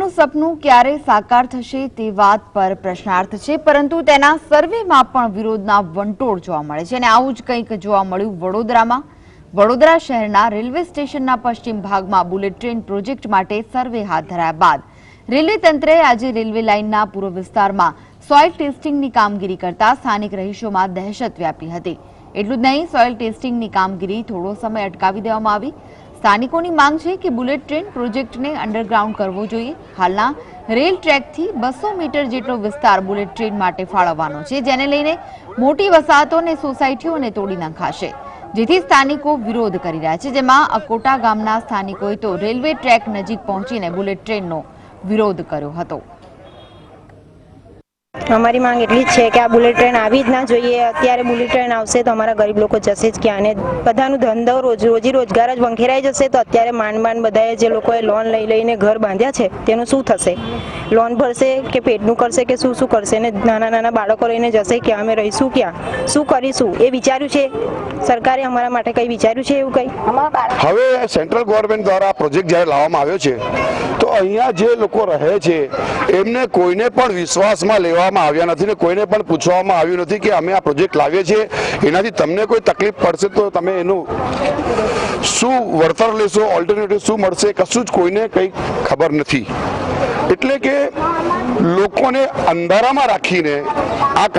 રેલવેનું સપનું ક્યારે સાકાર થશે તે વાત પર પ્રશ્નાર્થ છે, પરંતુ તેના સર્વેમાં પણ વિરોધના વંટોળ જોવા મળે છે અને આવું જ કંઈક જોવા મળ્યું વડોદરામાં। વડોદરા શહેરના રેલવે સ્ટેશનના પશ્ચિમ ભાગમાં બુલેટ ટ્રેન પ્રોજેક્ટ માટે સર્વે હાથ ધરાયા બાદ રેલવે તંત્રે આજે રેલવે લાઇનના પૂર્વ વિસ્તારમાં સોઇલ ટેસ્ટિંગની કામગીરી કરતા સ્થાનિક રહીશોમાં દહેશત વ્યાપી હતી। એટલું જ નહીં, સોઇલ ટેસ્ટિંગની કામગીરી થોડો સમય અટકાવી દેવામાં આવી। સ્થાનિકોની માંગ છે કે બુલેટ ટ્રેન પ્રોજેક્ટને અંડરગ્રાઉન્ડ કરવો જોઈએ। હાલના રેલ ટ્રેકથી 200 મીટર જેટલો વિસ્તાર બુલેટ ટ્રેન માટે ફાળવવાનો છે, જેને લઈને મોટી વસાહતો અને સોસાયટીઓને તોડી નાખાશે, જેથી સ્થાનિકો વિરોધ કરી રહ્યા છે। જેમાં અકોટા ગામના સ્થાનિકોએ તો રેલવે ટ્રેક નજીક પહોંચીને બુલેટ ટ્રેનનો વિરોધ કર્યો હતો। અમારી માંગ એટલી જ છે કે આ બુલેટ ટ્રેન આવી જ ના જોઈએ। અત્યારે બુલેટ ટ્રેન આવશે તો અમારા ગરીબ લોકો જશે જ ક્યાં, અને બધાનું ધંધો રોજી રોજગાર જ વંખેરાઈ જશે। તો અત્યારે માંડ બધાએ જે લોકોએ લોન લઈને ઘર બાંધ્યા છે તેનું શું થશે? લોન ભરશે કે પેટનું કરશે કે શું કરશે? ને નાના બાળકો લઈને જશે ક્યાં? અમે રહીશું ક્યાં? શું કરીશું? એ વિચાર્યું છે સરકારે અમારા માટે? કંઈ વિચાર્યું છે એવું કંઈ? હવે સેન્ટ્રલ ગવર્મેન્ટ દ્વારા પ્રોજેક્ટ જ્યારે લાવવામાં આવ્યો છે તો અહીંયા જે લોકો રહે છે એમને કોઈને પણ વિશ્વાસમાં લેવામાં આવ્યા નથી ને કોઈને પણ પૂછવામાં આવ્યું નથી કે અમે આ પ્રોજેક્ટ લાવીએ છીએ, એનાથી તમને કોઈ તકલીફ પડશે તો તમે એનું શું વળતર લેશો, ઓલ્ટરનેટિવ શું મળશે, કશું જ કોઈને કંઈ ખબર નથી। એટલે કે લોકોને અંધારામાં રાખીને આ